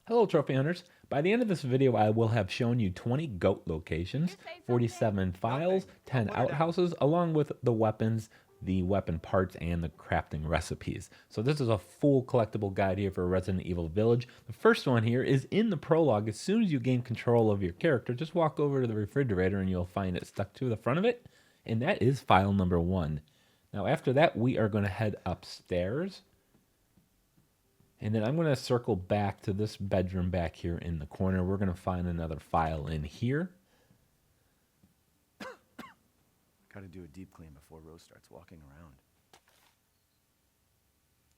Hello, trophy hunters. By the end of this video, I will have shown you 20 goat locations, 47 files, 10 outhouses, along with the weapons, the weapon parts, and the crafting recipes. So this is a full collectible guide here for Resident Evil Village. The first one here is in the prologue. As soon as you gain control of your character, just walk over to the refrigerator and you'll find it stuck to the front of it. And that is file number 1. Now after that, we are going to head upstairs. And then I'm going to circle back to this bedroom back here in the corner. We're going to find another file in here. Got to do a deep clean before Rose starts walking around.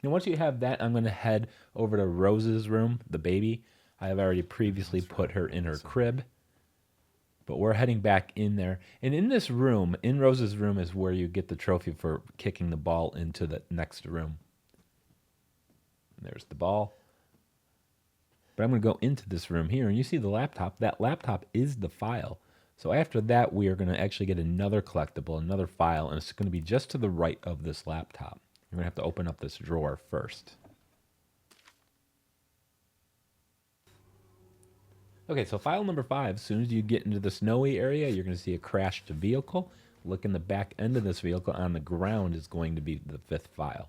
And once you have that, I'm going to head over to Rose's room, the baby. I have already previously put her in her crib. But we're heading back in there. And in this room, in Rose's room, is where you get the trophy for kicking the ball into the next room. There's the ball. But I'm going to go into this room here, and you see the laptop. That laptop is the file. So after that, we are going to actually get another collectible, another file, and it's going to be just to the right of this laptop. You're going to have to open up this drawer first. Okay, so file number 5, as soon as you get into the snowy area, you're going to see a crashed vehicle. Look in the back end of this vehicle. On the ground is going to be the 5th file.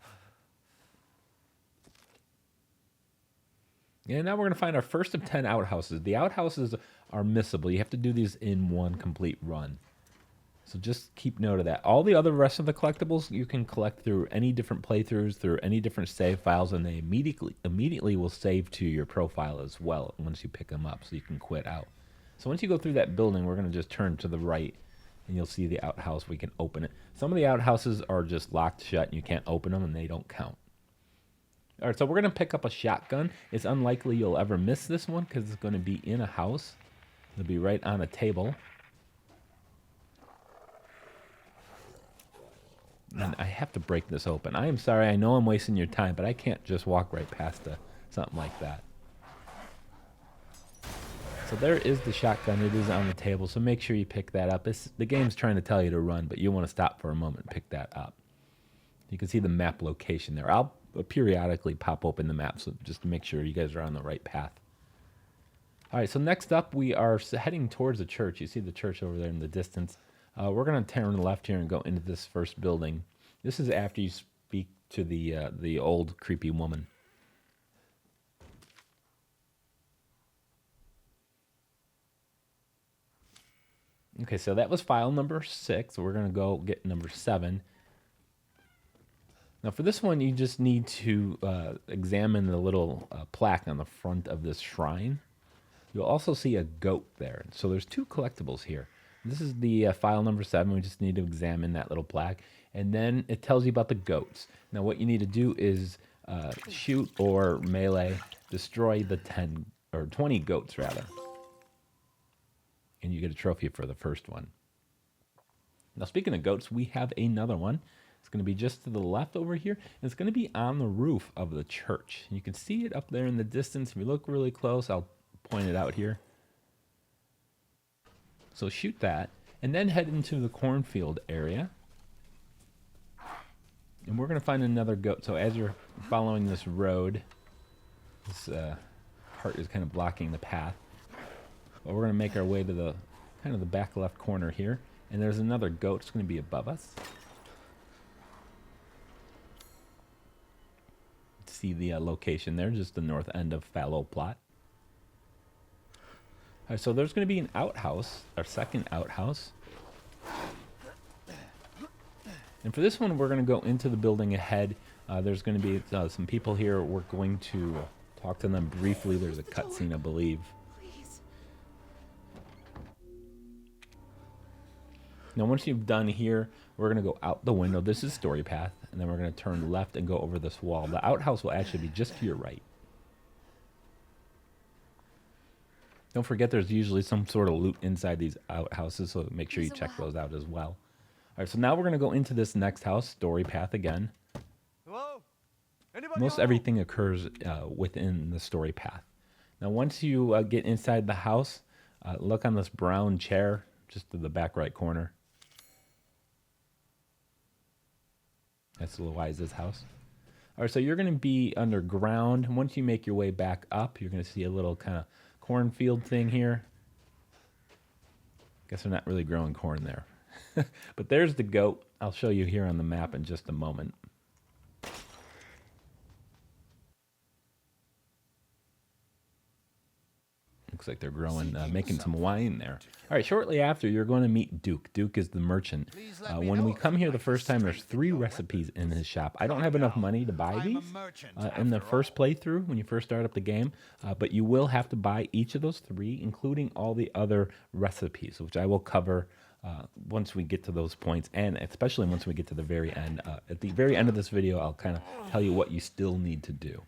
And now we're going to find our first of 10 outhouses. The outhouses are missable. You have to do these in one complete run. So just keep note of that. All the other rest of the collectibles you can collect through any different playthroughs, through any different save files, and they immediately will save to your profile as well once you pick them up, so you can quit out. So once you go through that building, we're going to just turn to the right, and you'll see the outhouse. We can open it. Some of the outhouses are just locked shut, and you can't open them, and they don't count. All right, so we're going to pick up a shotgun. It's unlikely you'll ever miss this one because it's going to be in a house. It'll be right on a table. And I have to break this open. I am sorry. I know I'm wasting your time, but I can't just walk right past something like that. So there is the shotgun. It is on the table, so make sure you pick that up. The game's trying to tell you to run, but you want to stop for a moment and pick that up. You can see the map location there. I'll periodically pop open the map so just to make sure you guys are on the right path. All right, so next up we are heading towards the church. You see the church over there in the distance. We're going to turn left here and go into this first building. This is after you speak to the old creepy woman. Okay, so that was file number 6. We're going to go get number 7. Now for this one, you just need to examine the little plaque on the front of this shrine. You'll also see a goat there. So there's 2 collectibles here. This is the file number 7. We just need to examine that little plaque. And then it tells you about the goats. Now what you need to do is shoot or melee, destroy the 10 or 20 goats rather. And you get a trophy for the first one. Now speaking of goats, we have another one. It's going to be just to the left over here, and it's going to be on the roof of the church. You can see it up there in the distance. If you look really close, I'll point it out here. So shoot that, and then head into the cornfield area. And we're going to find another goat. So as you're following this road, this cart is kind of blocking the path. But we're going to make our way to the kind of the back left corner here. And there's another goat. It's going to be above us. See the location there, just the north end of Fallow Plot. All right, so there's going to be an outhouse, our second outhouse. And for this one, we're going to go into the building ahead. There's going to be some people here. We're going to talk to them briefly. There's a cutscene, I believe. Now, once you've done here, we're going to go out the window. This is story path. And then we're going to turn left and go over this wall. The outhouse will actually be just to your right. Don't forget there's usually some sort of loot inside these outhouses, so make sure you check those out as well. All right, so now we're going to go into this next house, story path again. Hello? Anybody Most home? everything occurs within the story path. Now, once you get inside the house, look on this brown chair just to the back right corner. That's Louisa's house. All right, so you're going to be underground. Once you make your way back up, you're going to see a little kind of cornfield thing here. Guess they're not really growing corn there. But there's the goat. I'll show you here on the map in just a moment. Looks like they're growing, making some wine there. All right, shortly after, you're going to meet Duke. Duke is the merchant. When we come here the first time, there's 3 recipes in his shop. I don't have enough money to buy these in the first playthrough when you first start up the game, but you will have to buy each of those 3, including all the other recipes, which I will cover once we get to those points, and especially once we get to the very end. At the very end of this video, I'll kind of tell you what you still need to do.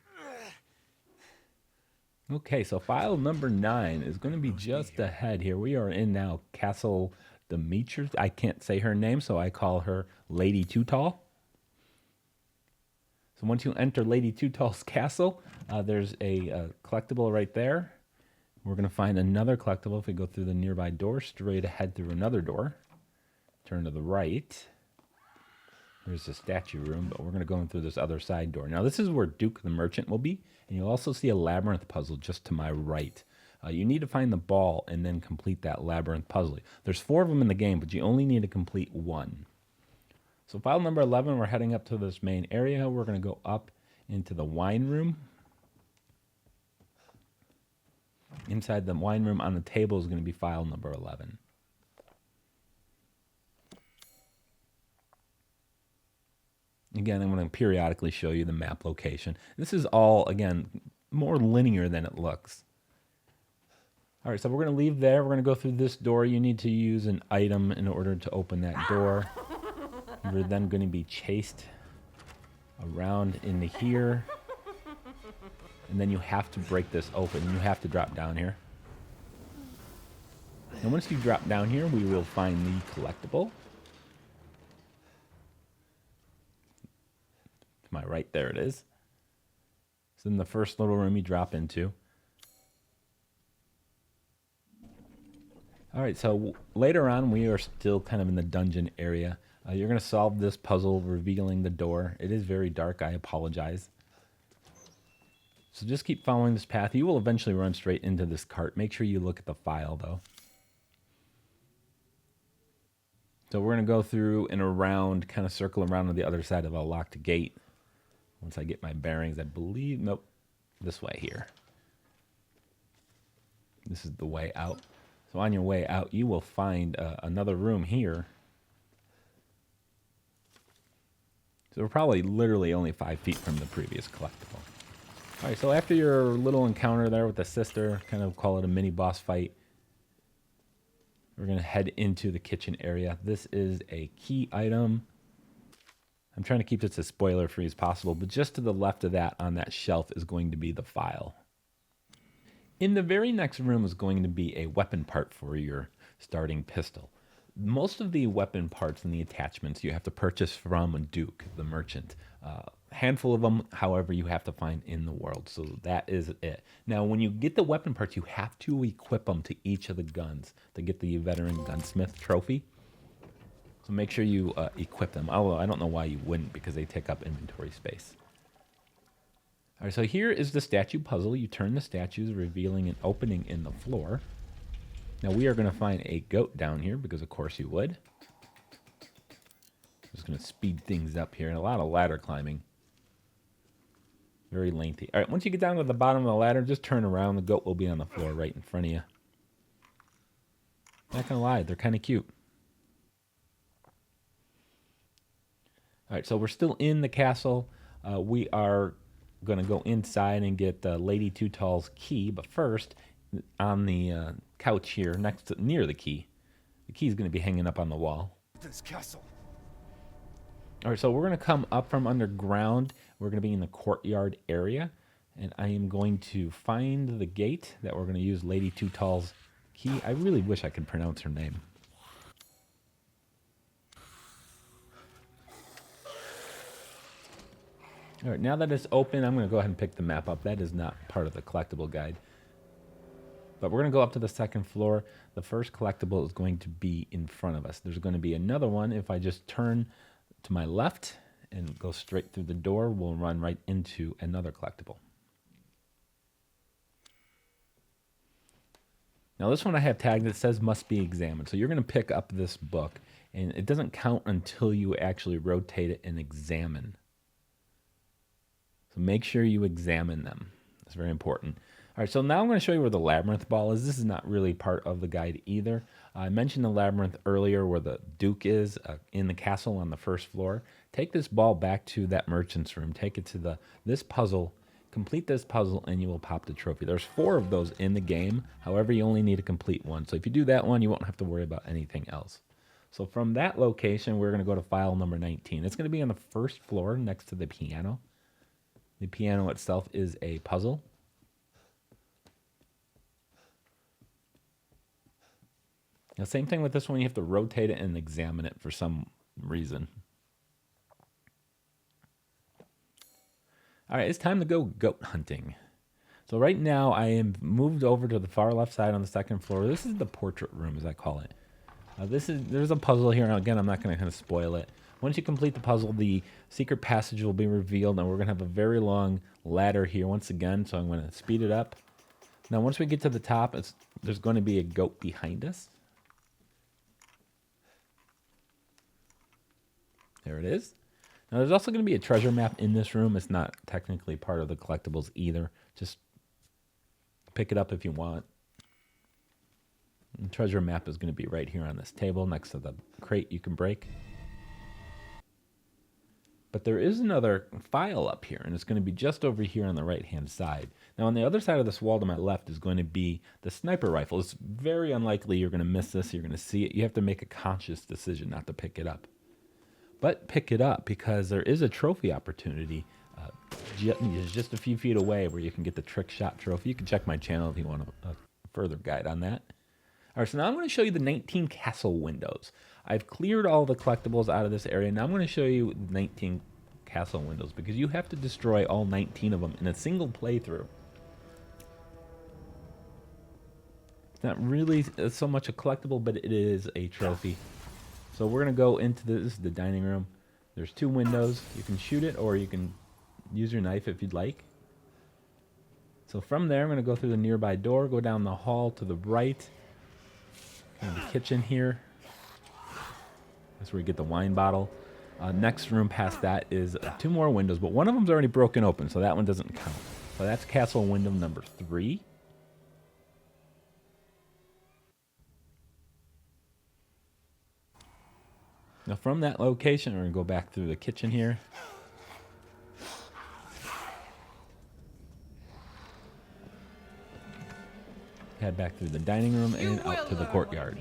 Okay, so file number 9 is going to be just ahead here. We are in now Castle Dimitrescu. I can't say her name, so I call her Lady Too Tall. So once you enter Lady Too Tall's castle, there's a collectible right there. We're going to find another collectible if we go through the nearby door, straight ahead through another door. Turn to the right. There's the statue room, but we're going to go in through this other side door. Now, this is where Duke the Merchant will be, and you'll also see a labyrinth puzzle just to my right. You need to find the ball and then complete that labyrinth puzzle. There's 4 of them in the game, but you only need to complete 1. So file number 11, we're heading up to this main area. We're going to go up into the wine room. Inside the wine room on the table is going to be file number 11. Again, I'm going to periodically show you the map location. This is all, again, more linear than it looks. All right, so we're going to leave there. We're going to go through this door. You need to use an item in order to open that door. You're then going to be chased around into here. And then you have to break this open. You have to drop down here. And once you drop down here, we will find the collectible. To my right, there it is. It's in the first little room you drop into. All right, so later on, we are still kind of in the dungeon area. You're going to solve this puzzle revealing the door. It is very dark. I apologize. So just keep following this path. You will eventually run straight into this cart. Make sure you look at the file, though. So we're going to go through and around, kind of circle around on the other side of a locked gate. Once I get my bearings, I believe, nope, this way here. This is the way out. So on your way out, you will find another room here. So we're probably literally only 5 feet from the previous collectible. All right, so after your little encounter there with the sister, kind of call it a mini boss fight, we're going to head into the kitchen area. This is a key item. I'm trying to keep this as spoiler-free as possible, but just to the left of that on that shelf is going to be the file. In the very next room is going to be a weapon part for your starting pistol. Most of the weapon parts and the attachments you have to purchase from Duke, the merchant. Handful of them, however, you have to find in the world. So that is it. Now, when you get the weapon parts, you have to equip them to each of the guns to get the veteran gunsmith trophy. So make sure you equip them. Although I don't know why you wouldn't, because they take up inventory space. All right, so here is the statue puzzle. You turn the statues, revealing an opening in the floor. Now we are going to find a goat down here, because of course you would. Just going to speed things up here, and a lot of ladder climbing. Very lengthy. All right, once you get down to the bottom of the ladder, just turn around. The goat will be on the floor right in front of you. Not going to lie, they're kind of cute. All right, so we're still in the castle. We are going to go inside and get Lady Too Tall's key, but first, on the couch here, near the key is going to be hanging up on the wall. This castle. All right, so we're going to come up from underground. We're going to be in the courtyard area, and I am going to find the gate that we're going to use Lady Too Tall's key. I really wish I could pronounce her name. All right, now that it's open, I'm going to go ahead and pick the map up. That is not part of the collectible guide. But we're going to go up to the second floor. The first collectible is going to be in front of us. There's going to be another one if I just turn to my left, and go straight through the door, we'll run right into another collectible. Now this one I have tagged that says must be examined. So you're going to pick up this book, and it doesn't count until you actually rotate it and examine. So make sure you examine them. That's very important. All right, so now I'm going to show you where the Labyrinth Ball is. This is not really part of the guide either. I mentioned the Labyrinth earlier where the Duke is in the castle on the first floor. Take this ball back to that merchant's room. Take it to this puzzle. Complete this puzzle and you will pop the trophy. There's 4 of those in the game. However, you only need to complete 1. So if you do that one, you won't have to worry about anything else. So from that location, we're going to go to file number 19. It's going to be on the first floor next to the piano. The piano itself is a puzzle. Now, same thing with this one. You have to rotate it and examine it for some reason. All right, it's time to go goat hunting. So right now, I am moved over to the far left side on the second floor. This is the portrait room, as I call it. There's a puzzle here. Again, I'm not going to kind of spoil it. Once you complete the puzzle, the secret passage will be revealed, and we're going to have a very long ladder here once again, so I'm going to speed it up. Now, once we get to the top, there's going to be a goat behind us. There it is. Now, there's also going to be a treasure map in this room. It's not technically part of the collectibles either. Just pick it up if you want. The treasure map is going to be right here on this table next to the crate you can break. But there is another file up here, and it's going to be just over here on the right-hand side. Now, on the other side of this wall to my left is going to be the sniper rifle. It's very unlikely you're going to miss this. You're going to see it. You have to make a conscious decision not to pick it up. But pick it up because there is a trophy opportunity just a few feet away where you can get the trick shot trophy. You can check my channel if you want a further guide on that. All right, so now I'm going to show you the 19 castle windows. I've cleared all the collectibles out of this area. Now I'm going to show you 19 castle windows because you have to destroy all 19 of them in a single playthrough. It's not really so much a collectible, but it is a trophy. So we're going to go into this is the dining room. There's 2 windows. You can shoot it or you can use your knife if you'd like. So from there, I'm going to go through the nearby door, go down the hall to the right. Kind of the kitchen here. That's where you get the wine bottle. Next room past that is 2 more windows, but one of them's already broken open, so that one doesn't count. So that's castle window number 3. Now from that location, we're going to go back through the kitchen here. Head back through the dining room and out to the courtyard.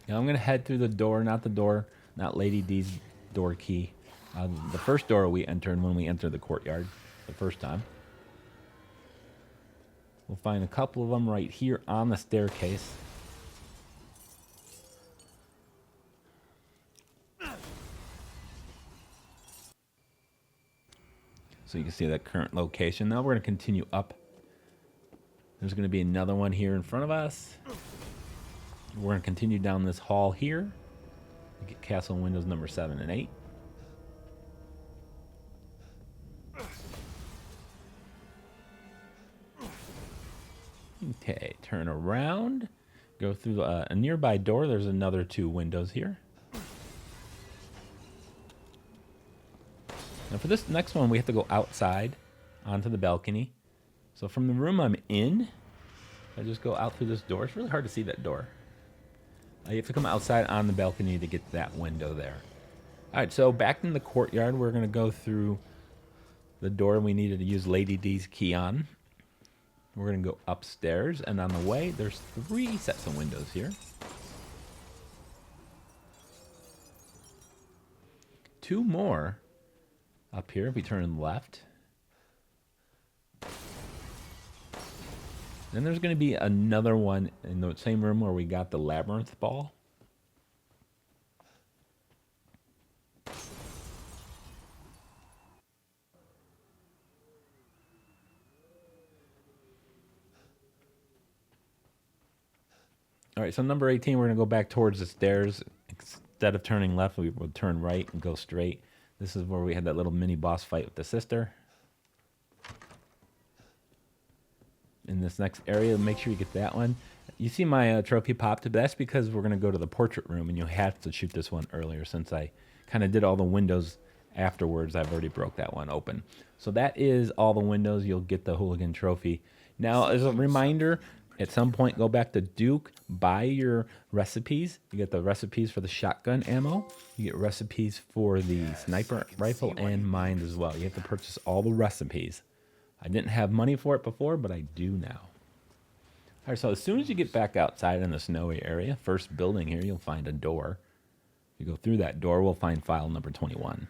Now I'm going to head through the door, not Lady D's door key. The first door we entered when we entered the courtyard the first time. We'll find a couple of them right here on the staircase. So you can see that current location. Now we're going to continue up. There's going to be another one here in front of us. We're going to continue down this hall here. Get castle windows number 7 and 8. Okay, turn around. Go through a nearby door. There's another 2 windows here. Now for this next one, we have to go outside onto the balcony. So from the room I'm in, I just go out through this door. It's really hard to see that door. You have to come outside on the balcony to get that window there. All right, so back in the courtyard, we're going to go through the door we needed to use Lady D's key on. We're going to go upstairs, and on the way, there's 3 sets of windows here. 2 more up here if we turn left. Then there's going to be another one in the same room where we got the Labyrinth Ball. All right, so number 18, we're going to go back towards the stairs, instead of turning left, we would turn right and go straight. This is where we had that little mini boss fight with the sister. In this next area, make sure you get that one. You see my trophy popped, but that's because we're going to go to the portrait room, and you have to shoot this one earlier since I kind of did all the windows afterwards. I've already broke that one open. So that is all the windows. You'll get the Hooligan trophy. Now, as a reminder, at some point, go back to Duke, buy your recipes. You get the recipes for the shotgun ammo. You get recipes for the sniper rifle and mines as well. You have to purchase all the recipes. I didn't have money for it before, but I do now. All right, so as soon as you get back outside in the snowy area, first building here, you'll find a door. If you go through that door, we'll find file number 21.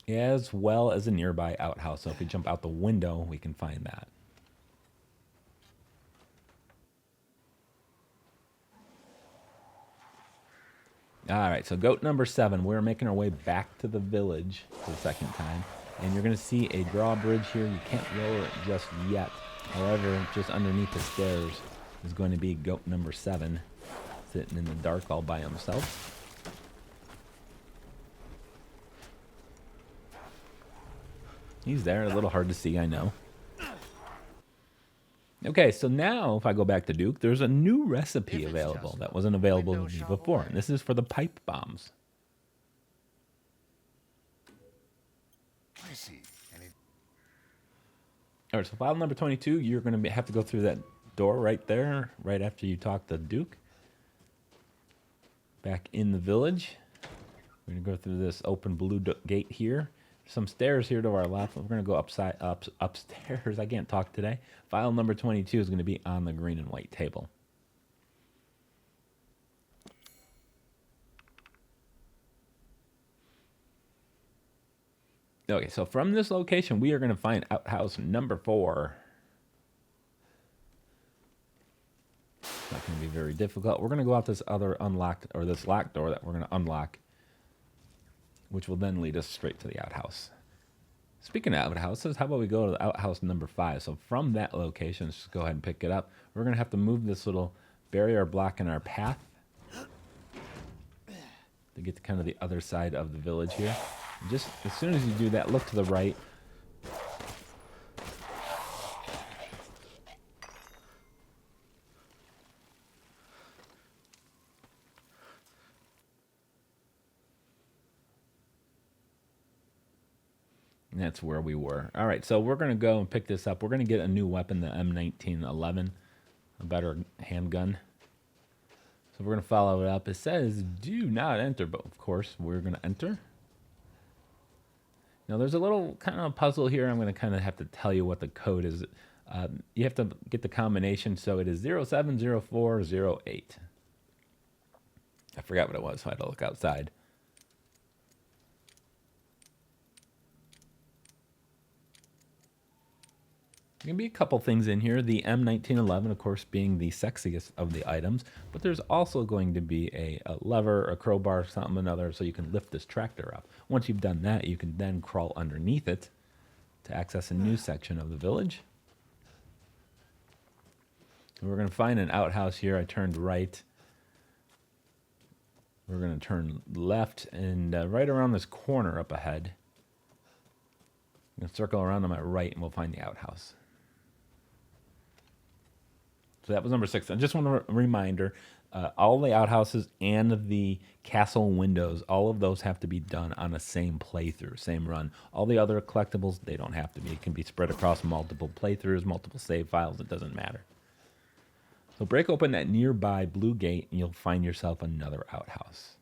As well as a nearby outhouse. So if we jump out the window, we can find that. All right, so goat number 7. We're making our way back to the village for the second time. And you're going to see a drawbridge here. You can't lower it just yet. However, just underneath the stairs is going to be goat number 7, sitting in the dark all by himself. He's there, a little hard to see, I know. Okay, so now if I go back to Duke, there's a new recipe available that wasn't available to me before. And this is for the pipe bombs. I see. All right, so file number 22, you're going to have to go through that door right there, right after you talk to Duke. Back in the village. We're going to go through this open blue gate here. Some stairs here to our left. We're going to go upstairs. I can't talk today. File number 22 is going to be on the green and white table. Okay, so from this location, we are going to find outhouse number 4. It's not going to be very difficult. We're going to go out this other unlocked, or this locked door that we're going to unlock, which will then lead us straight to the outhouse. Speaking of outhouses, how about we go to the outhouse number 5? So from that location, let's just go ahead and pick it up. We're going to have to move this little barrier block in our path to get to kind of the other side of the village here. And just as soon as you do that, look to the right. And that's where we were. All right, so we're going to go and pick this up. We're going to get a new weapon, the M1911, a better handgun. So we're going to follow it up. It says, do not enter, but of course, we're going to enter. Now, there's a little kind of puzzle here. I'm going to kind of have to tell you what the code is. You have to get the combination, so it is 070408. I forgot what it was, so I had to look outside. There can be a couple things in here. The M1911, of course, being the sexiest of the items, but there's also going to be a lever, a crowbar, something another, so you can lift this tractor up. Once you've done that, you can then crawl underneath it to access a new section of the village. And we're going to find an outhouse here. I turned right. We're going to turn left, and right around this corner up ahead, I'm going to circle around to my right, and we'll find the outhouse. So that was number 6. I just want a reminder, all the outhouses and the castle windows, all of those have to be done on the same playthrough, same run. All the other collectibles, they don't have to be. It can be spread across multiple playthroughs, multiple save files. It doesn't matter. So break open that nearby blue gate, and you'll find yourself another outhouse.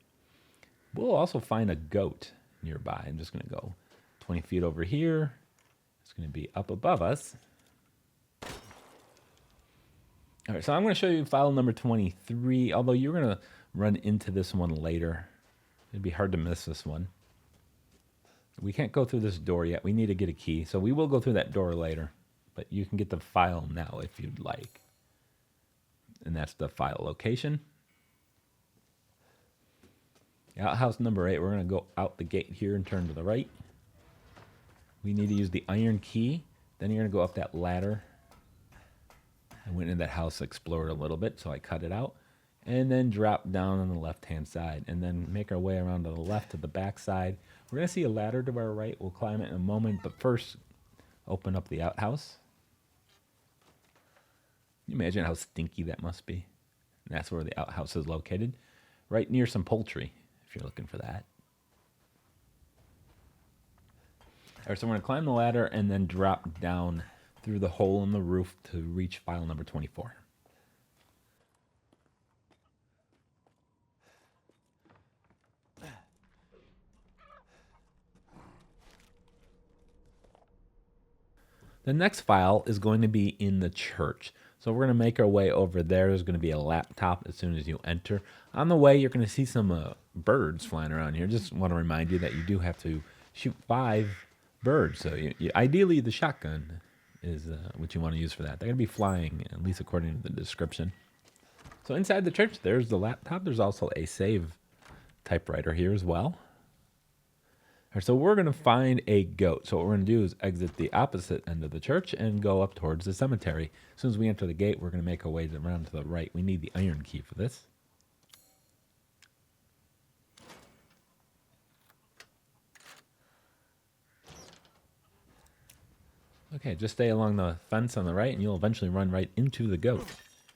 We'll also find a goat nearby. I'm just going to go 20 feet over here. It's going to be up above us. All right, so I'm going to show you file number 23, although you're going to run into this one later. It'd be hard to miss this one. We can't go through this door yet. We need to get a key, so we will go through that door later, but you can get the file now if you'd like. And that's the file location. Outhouse number 8, we're going to go out the gate here and turn to the right. We need to use the iron key. Then you're going to go up that ladder. went in that house, explored a little bit, so I cut it out. And then drop down on the left-hand side. And then make our way around to the left to the back side. We're going to see a ladder to our right. We'll climb it in a moment. But first, open up the outhouse. Can you imagine how stinky that must be? And that's where the outhouse is located. Right near some poultry, if you're looking for that. All right, so we're going to climb the ladder and then drop down through the hole in the roof to reach file number 24. The next file is going to be in the church. So we're going to make our way over there. There's going to be a laptop as soon as you enter. On the way, you're going to see some birds flying around here. Just want to remind you that you do have to shoot 5 birds. So ideally, the shotgun is what you want to use for that. They're going to be flying, at least according to the description. So inside the church, there's the laptop. There's also a save typewriter here as well. All right, so we're going to find a goat. So what we're going to do is exit the opposite end of the church and go up towards the cemetery. As soon as we enter the gate, we're going to make our way around to the right. We need the iron key for this. Okay, just stay along the fence on the right and you'll eventually run right into the goat,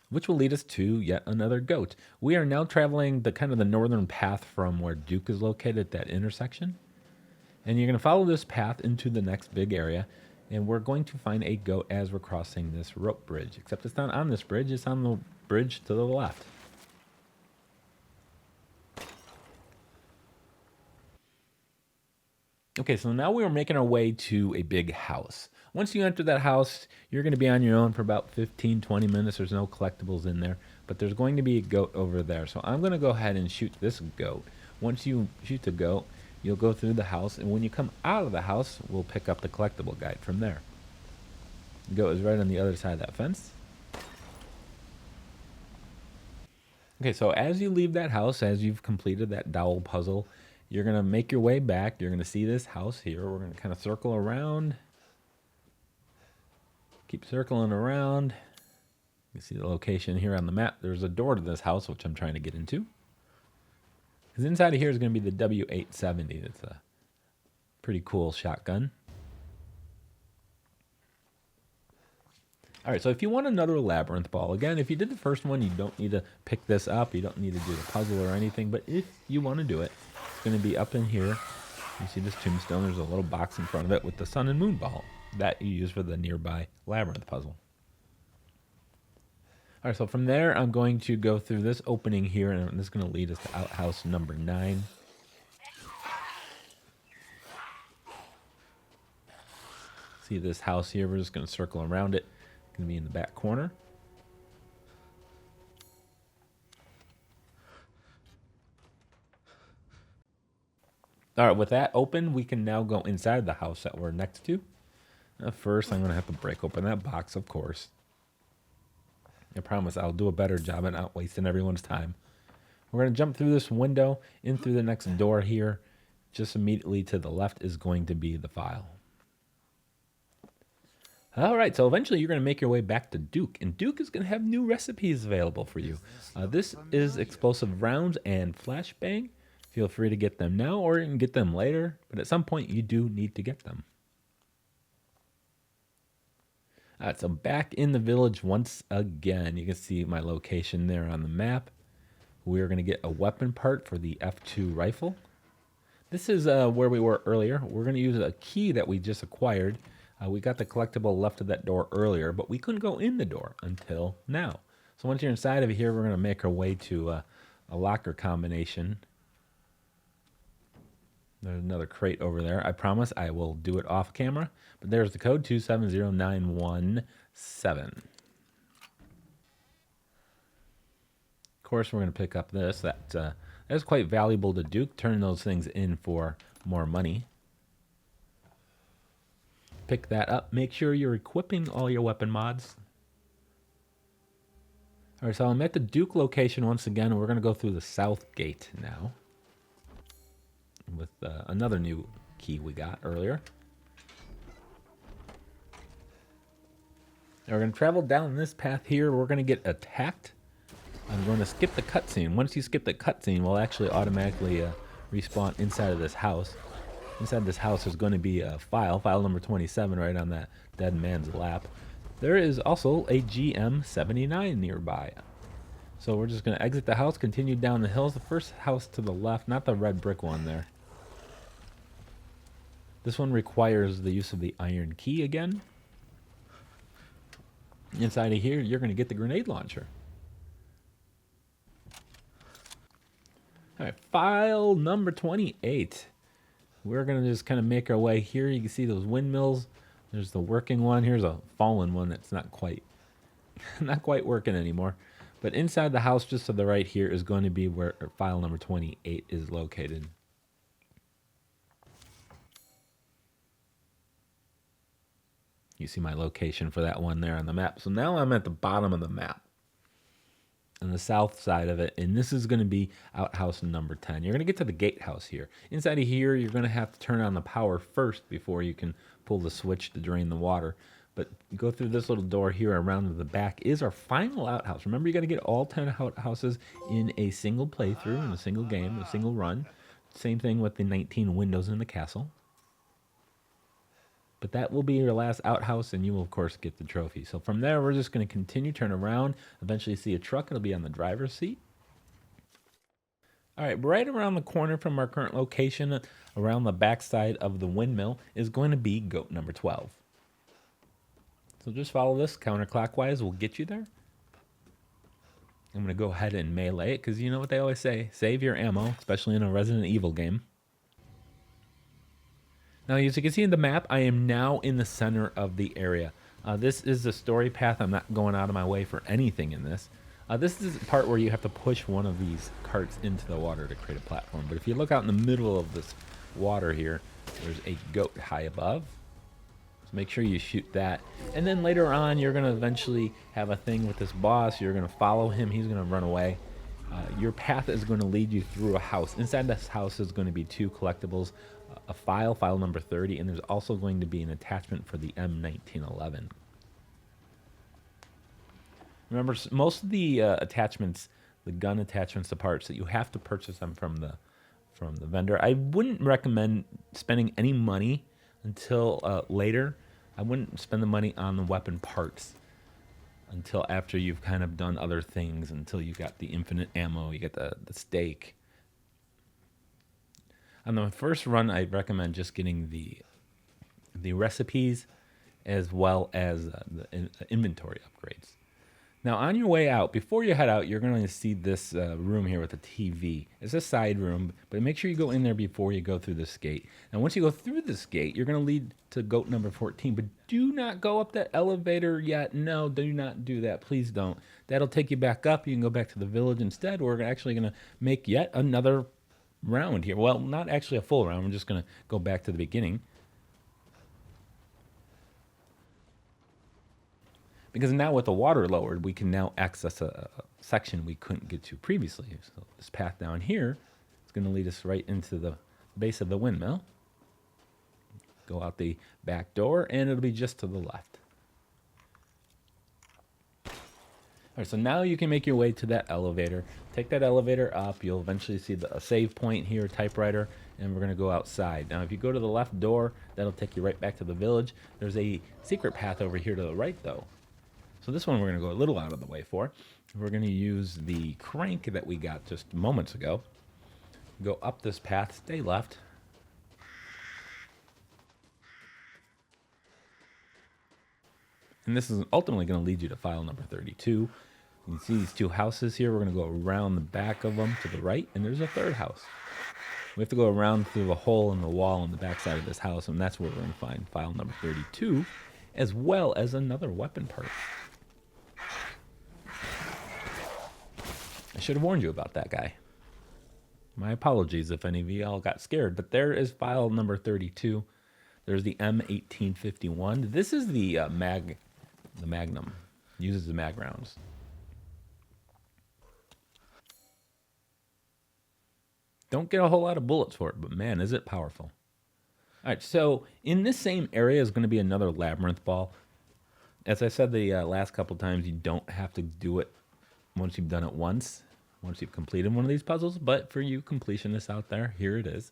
which will lead us to yet another goat. We are now traveling the kind of the northern path from where Duke is located at that intersection. And you're going to follow this path into the next big area, and we're going to find a goat as we're crossing this rope bridge. Except it's not on this bridge, it's on the bridge to the left. Okay, so now we are making our way to a big house. Once you enter that house, you're going to be on your own for about 15, 20 minutes. There's no collectibles in there, but there's going to be a goat over there. So I'm going to go ahead and shoot this goat. Once you shoot the goat, you'll go through the house, and when you come out of the house, we'll pick up the collectible guide from there. The goat is right on the other side of that fence. Okay, so as you leave that house, as you've completed that dowel puzzle, you're going to make your way back. You're going to see this house here. We're going to kind of circle around. Keep circling around. You can see the location here on the map. There's a door to this house, which I'm trying to get into. Because inside of here is going to be the W870. It's a pretty cool shotgun. All right, so if you want another Labyrinth Ball, again, if you did the first one, you don't need to pick this up. You don't need to do the puzzle or anything. But if you want to do it, it's going to be up in here. You see this tombstone. There's a little box in front of it with the sun and moon ball that you use for the nearby Labyrinth puzzle. All right, so from there, I'm going to go through this opening here, and this is going to lead us to outhouse number 9. See this house here? We're just going to circle around it. It's going to be in the back corner. All right, with that open, we can now go inside the house that we're next to. First, I'm going to have to break open that box, of course. I promise I'll do a better job at not wasting everyone's time. We're going to jump through this window, in through the next door here. Just immediately to the left is going to be the file. All right, so eventually you're going to make your way back to Duke, and Duke is going to have new recipes available for you. This is explosive rounds and flashbang. Feel free to get them now, or you can get them later, but at some point you do need to get them. All right, so back in the village once again. You can see my location there on the map. We're going to get a weapon part for the F2 rifle. This is where we were earlier. We're going to use a key that we just acquired. We got the collectible left of that door earlier, but we couldn't go in the door until now. So once you're inside of here, we're going to make our way to a locker combination. There's another crate over there. I promise I will do it off camera. But there's the code 270917. Of course, we're going to pick up this. That's quite valuable to Duke. Turn those things in for more money. Pick that up. Make sure you're equipping all your weapon mods. All right, so I'm at the Duke location once again. And we're going to go through the south gate now. With another new key we got earlier. Now we're going to travel down this path here. We're going to get attacked. I'm going to skip the cutscene. Once you skip the cutscene, we'll actually automatically respawn inside of this house. Inside this house is going to be a file number 27, right on that dead man's lap. There is also a GM79 nearby. So we're just going to exit the house, continue down the hills. The first house to the left, not the red brick one there. This one requires the use of the iron key again. Inside of here, you're going to get the grenade launcher. All right, file number 28. We're going to just kind of make our way here. You can see those windmills. There's the working one. Here's a fallen one that's not quite working anymore. But inside the house, just to the right here, is going to be where file number 28 is located. You see my location for that one there on the map. So now I'm at the bottom of the map, on the south side of it, and this is going to be outhouse number 10. You're going to get to the gatehouse here. Inside of here, you're going to have to turn on the power first before you can pull the switch to drain the water. But go through this little door here. Around to the back is our final outhouse. Remember, you got to get all 10 outhouses in a single playthrough, in a single game, a single run. Same thing with the 19 windows in the castle. But that will be your last outhouse, and you will, of course, get the trophy. So from there, we're just going to continue, turn around, eventually see a truck. It'll be on the driver's seat. All right, right around the corner from our current location, around the backside of the windmill, is going to be goat number 12. So just follow this counterclockwise. We'll get you there. I'm going to go ahead and melee it, because you know what they always say, save your ammo, especially in a Resident Evil game. Now, as you can see in the map, I am now in the center of the area. This is the story path. I'm not going out of my way for anything in this. This is the part where you have to push one of these carts into the water to create a platform. But if you look out in the middle of this water here, there's a goat high above. So make sure you shoot that. And then later on, you're going to eventually have a thing with this boss. You're going to follow him. He's going to run away. Your path is going to lead you through a house. Inside this house is going to be 2 collectibles. A file number 30, and there's also going to be an attachment for the M1911. Remember, most of the attachments, the gun attachments, the parts, that you have to purchase them from the vendor. I wouldn't recommend spending any money until later. I wouldn't spend the money on the weapon parts until after you've kind of done other things, until you got the infinite ammo, you get the stake. On the first run, I recommend just getting the recipes as well as the inventory upgrades. Now, on your way out, before you head out, you're going to see this room here with a TV. It's a side room, but make sure you go in there before you go through this gate. And once you go through this gate, you're going to lead to goat number 14, but do not go up that elevator yet. No, do not do that. Please don't. That'll take you back up. You can go back to the village instead. We're actually going to make yet another round here. Well, not actually a full round. We're just going to go back to the beginning. Because now with the water lowered, we can now access a section we couldn't get to previously. So this path down here is going to lead us right into the base of the windmill. Go out the back door, and it'll be just to the left. All right, so now you can make your way to that elevator. Take that elevator up. You'll eventually see a save point here, typewriter, and we're going to go outside. Now, if you go to the left door, that'll take you right back to the village. There's a secret path over here to the right, though. So this one we're going to go a little out of the way for. We're going to use the crank that we got just moments ago. Go up this path, stay left. And this is ultimately going to lead you to file number 32. You can see these 2 houses here. We're going to go around the back of them to the right, and there's a 3rd house. We have to go around through a hole in the wall on the back side of this house, and that's where we're going to find file number 32, as well as another weapon part. I should have warned you about that guy. My apologies if any of you all got scared, but there is file number 32. There's the M1851. This is the Magnum. Uses the mag rounds. Don't get a whole lot of bullets for it, but man, is it powerful. All right, so in this same area is going to be another Labyrinth Ball. as I said the last couple times, you don't have to do it once you've done it once, once you've completed one of these puzzles. But for you completionists out there, here it is.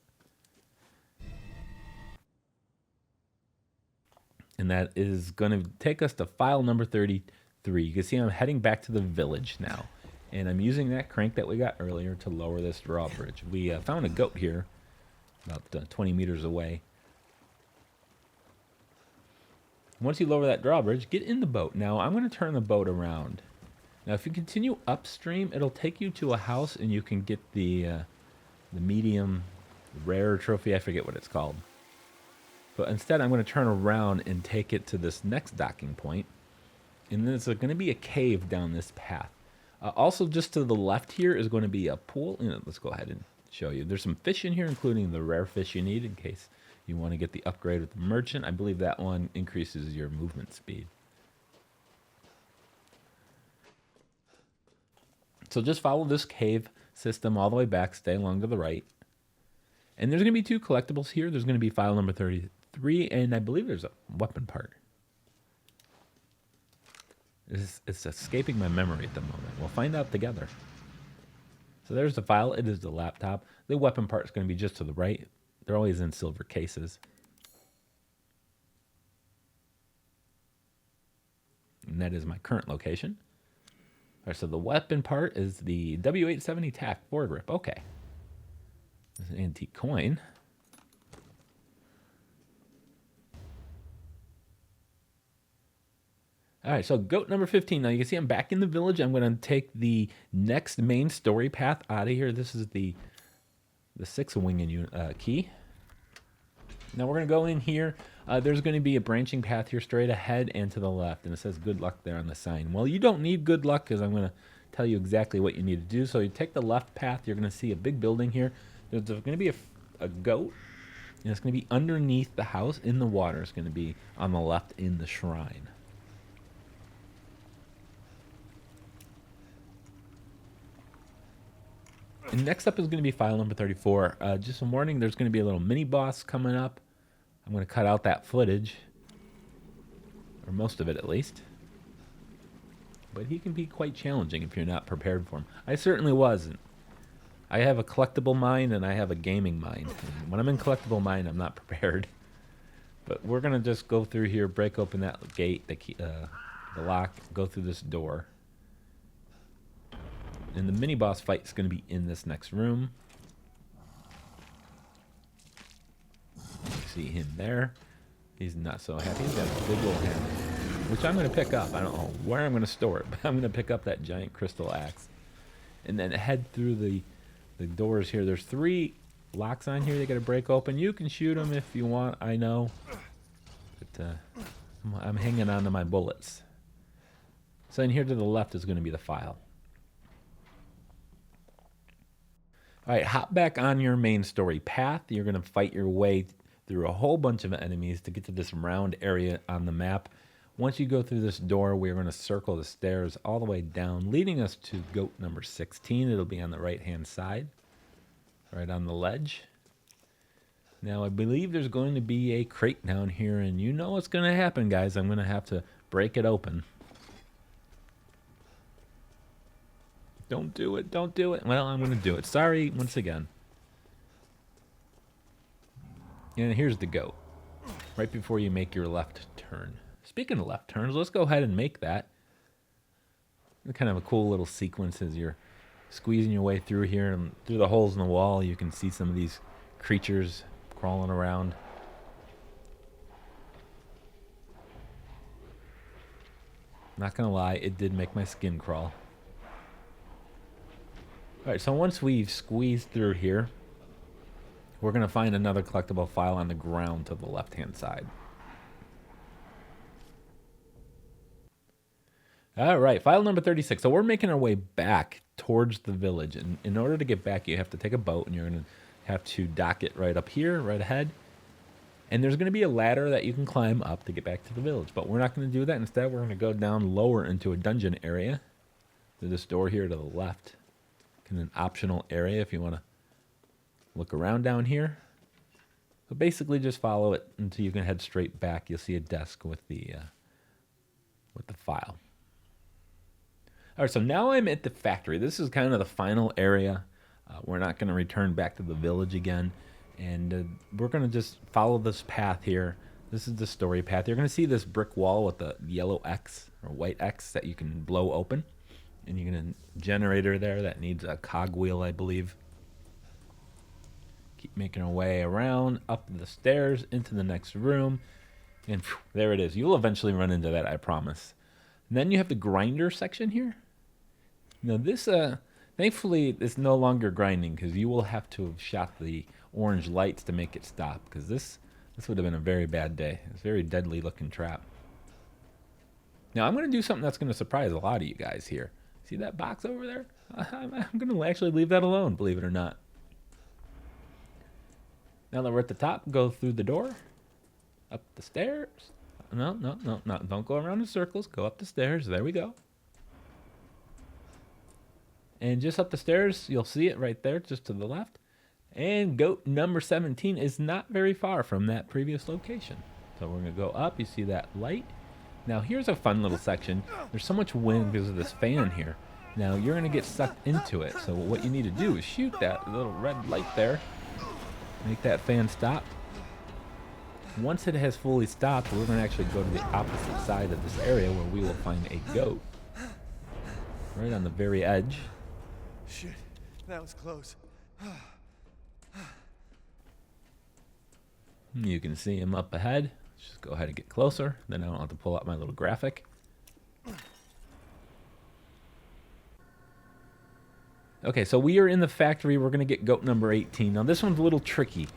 And that is going to take us to file number 33. You can see I'm heading back to the village now. And I'm using that crank that we got earlier to lower this drawbridge. We found a goat here, about 20 meters away. Once you lower that drawbridge, get in the boat. Now, I'm going to turn the boat around. Now, if you continue upstream, it'll take you to a house, and you can get the medium rare trophy. I forget what it's called. But instead, I'm going to turn around and take it to this next docking point. And then there's going to be a cave down this path. Also, just to the left here is going to be a pool. Let's go ahead and show you. There's some fish in here, including the rare fish you need in case you want to get the upgrade with the merchant. I believe that one increases your movement speed. So just follow this cave system all the way back. Stay along to the right. And there's going to be 2 collectibles here. There's going to be file number 33, and I believe there's a weapon part. It's escaping my memory at the moment. We'll find out together. So there's the file. It is the laptop. The weapon part is going to be just to the right. They're always in silver cases. And that is my current location. All right, so the weapon part is the W870 TAC Foregrip. Okay. There's an antique coin. All right, so goat number 15. Now you can see I'm back in the village. I'm going to take the next main story path out of here. This is the 6-wing key. Now we're going to go in here. There's going to be a branching path here straight ahead and to the left, and it says good luck there on the sign. Well, you don't need good luck because I'm going to tell you exactly what you need to do. So you take the left path. You're going to see a big building here. There's going to be a goat, and it's going to be underneath the house in the water. It's going to be on the left in the shrine. And next up is going to be file number 34. Just a warning, there's going to be a little mini boss coming up. I'm going to cut out that footage, or most of it at least. But he can be quite challenging if you're not prepared for him. I certainly wasn't. I have a collectible mind and I have a gaming mind. And when I'm in collectible mind, I'm not prepared. But we're going to just go through here, break open that gate, the lock, go through this door. And the mini boss fight is going to be in this next room. See him there. He's not so happy. He's got a big old hammer, which I'm going to pick up. I don't know where I'm going to store it, but I'm going to pick up that giant crystal axe. And then head through the doors here. There's 3 locks on here they got to break open. You can shoot them if you want, I know. But I'm hanging on to my bullets. So in here to the left is going to be the file. All right, hop back on your main story path. You're going to fight your way through a whole bunch of enemies to get to this round area on the map. Once you go through this door, we're going to circle the stairs all the way down, leading us to goat number 16. It'll be on the right-hand side, right on the ledge. Now, I believe there's going to be a crate down here, and you know what's going to happen, guys. I'm going to have to break it open. Don't do it. Don't do it. Well, I'm going to do it. Sorry, once again. And here's the goat. Right before you make your left turn. Speaking of left turns, let's go ahead and make that. Kind of a cool little sequence as you're squeezing your way through here. And through the holes in the wall, you can see some of these creatures crawling around. Not going to lie, it did make my skin crawl. Alright, so once we've squeezed through here, we're going to find another collectible file on the ground to the left-hand side. Alright, file number 36. So we're making our way back towards the village. And in order to get back, you have to take a boat, and you're going to have to dock it right up here, right ahead. And there's going to be a ladder that you can climb up to get back to the village. But we're not going to do that. Instead, we're going to go down lower into a dungeon area. There's this door here to the left. An optional area if you want to look around down here. So basically just follow it until you can head straight back. You'll see a desk with the with the file. All right, so now I'm at the factory. This is kind of the final area. We're not going to return back to the village again. And we're going to just follow this path here. This is the story path. You're going to see this brick wall with the yellow X or white X that you can blow open. And you get a generator there that needs a cogwheel, I believe. Keep making our way around, up the stairs, into the next room. And phew, there it is. You'll eventually run into that, I promise. And then you have the grinder section here. Now this, thankfully, it's no longer grinding because you will have to have shot the orange lights to make it stop, because this would have been a very bad day. It's a very deadly looking trap. Now I'm going to do something that's going to surprise a lot of you guys here. See that box over there? I'm going to actually leave that alone, believe it or not. Now that we're at the top, go through the door, up the stairs. No, don't go around in circles. Go up the stairs. There we go. And just up the stairs, you'll see it right there, just to the left. And goat number 17 is not very far from that previous location. So we're going to go up. You see that light? Now here's a fun little section. There's so much wind because of this fan here. Now you're going to get sucked into it. So what you need to do is shoot that little red light there. Make that fan stop. Once it has fully stopped, we're going to actually go to the opposite side of this area where we will find a goat. Right on the very edge. Shit, that was close. You can see him up ahead. Just go ahead and get closer. Then I don't have to pull out my little graphic. Okay, so we are in the factory. We're going to get goat number 18. Now this one's a little tricky.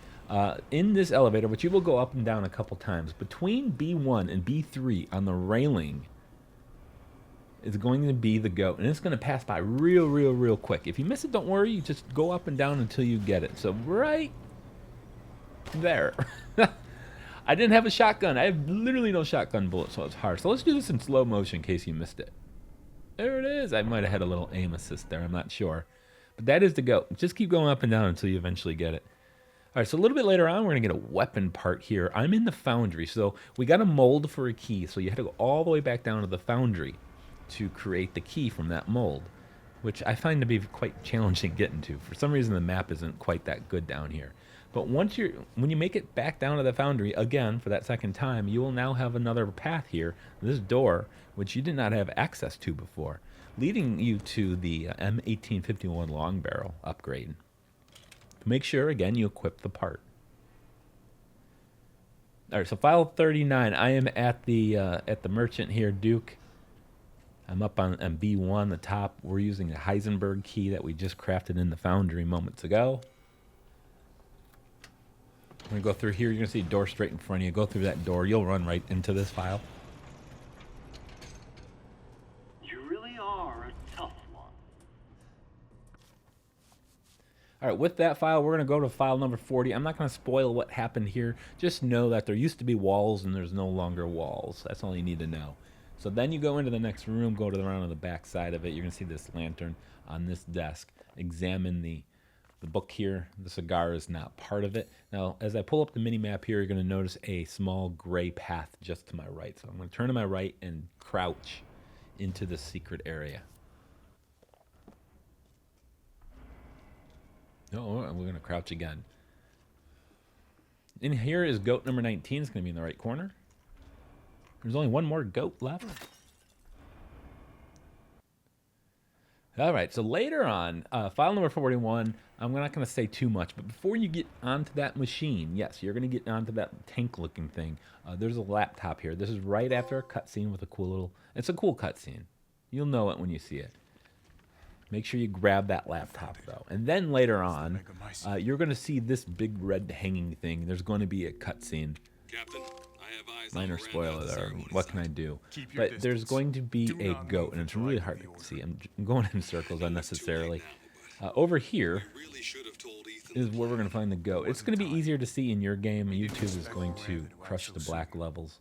In this elevator, which you will go up and down a couple times, between B1 and B3 on the railing is going to be the goat. And it's going to pass by real quick. If you miss it, don't worry. You just go up and down until you get it. So right there. I didn't have a shotgun. I have literally no shotgun bullets, so it's hard. So let's do this in slow motion in case you missed it. There it is. I might have had a little aim assist there. I'm not sure. But that is the goat. Just keep going up and down until you eventually get it. All right, so a little bit later on, we're going to get a weapon part here. I'm in the foundry, so we got a mold for a key. So you had to go all the way back down to the foundry to create the key from that mold, which I find to be quite challenging getting to. For some reason, the map isn't quite that good down here. But when you make it back down to the foundry, again, for that second time, you will now have another path here, this door, which you did not have access to before, leading you to the M1851 long barrel upgrade. Make sure, again, you equip the part. All right, so file 39. I am at the merchant here, Duke. I'm up on B1, the top. We're using a Heisenberg key that we just crafted in the foundry moments ago. I'm going to go through here. You're going to see a door straight in front of you. Go through that door. You'll run right into this file. You really are a tough one. All right, with that file, we're going to go to file number 40. I'm not going to spoil what happened here. Just know that there used to be walls and there's no longer walls. That's all you need to know. So then you go into the next room, go to around on the back side of it. You're going to see this lantern on this desk. Examine the book here. The cigar is not part of it. Now, as I pull up the mini map here, you're going to notice a small gray path just to my right. So I'm going to turn to my right and crouch into the secret area. No, we're going to crouch again. In here is goat number 19. It's going to be in the right corner. There's only one more goat left. All right, so later on, file number 41, I'm not going to say too much, but before you get onto that machine, yes, you're going to get onto that tank-looking thing. There's a laptop here. This is right after a cutscene with a cool little... It's a cool cutscene. You'll know it when you see it. Make sure you grab that laptop, though. And then later on, you're going to see this big red hanging thing. There's going to be a cutscene. Captain, I have eyes Minor on spoiler there. ceremony What can I site. do? Keep your But there's distance. going to be Do a not goat, move and it's until I really give hard the to order. see. I'm going in circles unnecessarily. Over here You really should have told Ethan is the where we're going plan. to find the goat. It's going to be easier to see in your game. YouTube is going to crush the black levels.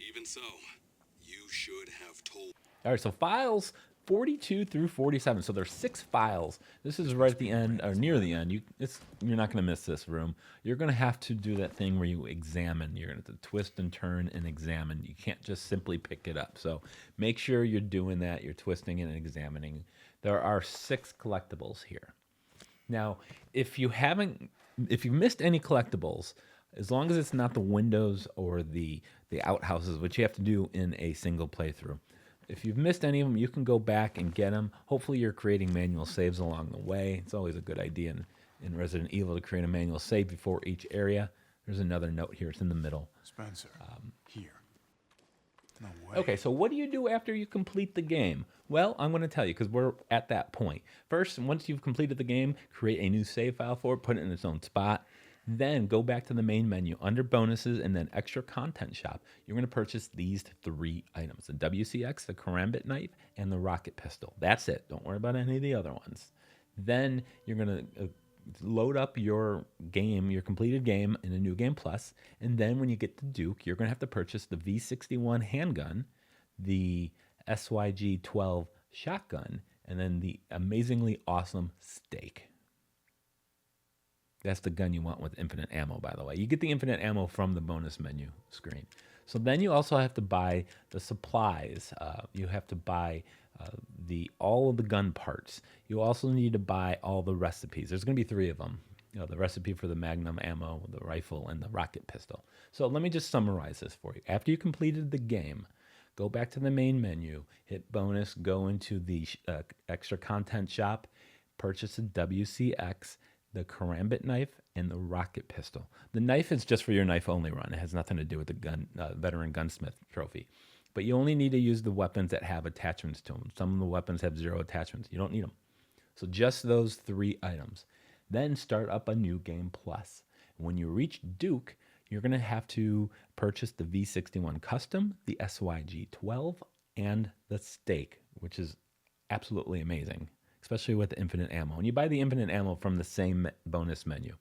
Even so, you should have told. All right, so files 42 through 47. So there's 6 files. This is right at the end, or near the end. You're not going to miss this room. You're going to have to do that thing where you examine. You're going to have to twist and turn and examine. You can't just simply pick it up. So make sure you're doing that. You're twisting and examining. There are 6 collectibles here. Now, if you missed any collectibles, as long as it's not the windows or the outhouses, which you have to do in a single playthrough. If you've missed any of them, you can go back and get them. Hopefully you're creating manual saves along the way. It's always a good idea in Resident Evil to create a manual save before each area. There's another note here. It's in the middle. Spencer, here. No way. Okay, so what do you do after you complete the game? Well, I'm going to tell you because we're at that point. First, once you've completed the game, create a new save file for it, put it in its own spot. Then go back to the main menu under bonuses and then extra content shop. You're going to purchase these 3 items, the WCX, the Karambit knife, and the rocket pistol. That's it. Don't worry about any of the other ones. Then you're going to load up your game, your completed game in a New Game Plus. And then when you get to Duke, you're going to have to purchase the V61 handgun, the SYG 12 shotgun, and then the amazingly awesome stake. That's the gun you want with infinite ammo, by the way. You get the infinite ammo from the bonus menu screen. So then you also have to buy the supplies. You have to buy all of the gun parts. You also need to buy all the recipes. There's going to be 3 of them. The recipe for the Magnum ammo, the rifle, and the rocket pistol. So let me just summarize this for you. After you completed the game, go back to the main menu, hit bonus, go into the extra content shop, purchase a WCX, the Karambit knife, and the rocket pistol. The knife is just for your knife only run. It has nothing to do with the veteran gunsmith trophy. But you only need to use the weapons that have attachments to them. Some of the weapons have 0 attachments. You don't need them. So just those 3 items. Then start up a New Game Plus. When you reach Duke, you're going to have to purchase the V61 Custom, the SYG 12, and the stake, which is absolutely amazing, especially with the infinite ammo. And you buy the infinite ammo from the same bonus menu.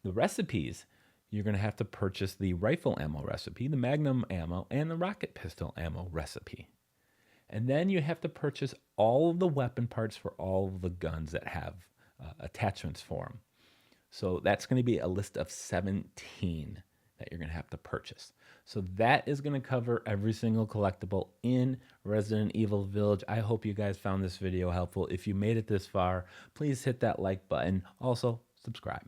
The recipes, you're going to have to purchase the rifle ammo recipe, the Magnum ammo, and the rocket pistol ammo recipe. And then you have to purchase all of the weapon parts for all of the guns that have attachments for them. So that's going to be a list of 17 that you're going to have to purchase. So that is going to cover every single collectible in Resident Evil Village. I hope you guys found this video helpful. If you made it this far, please hit that like button. Also, subscribe.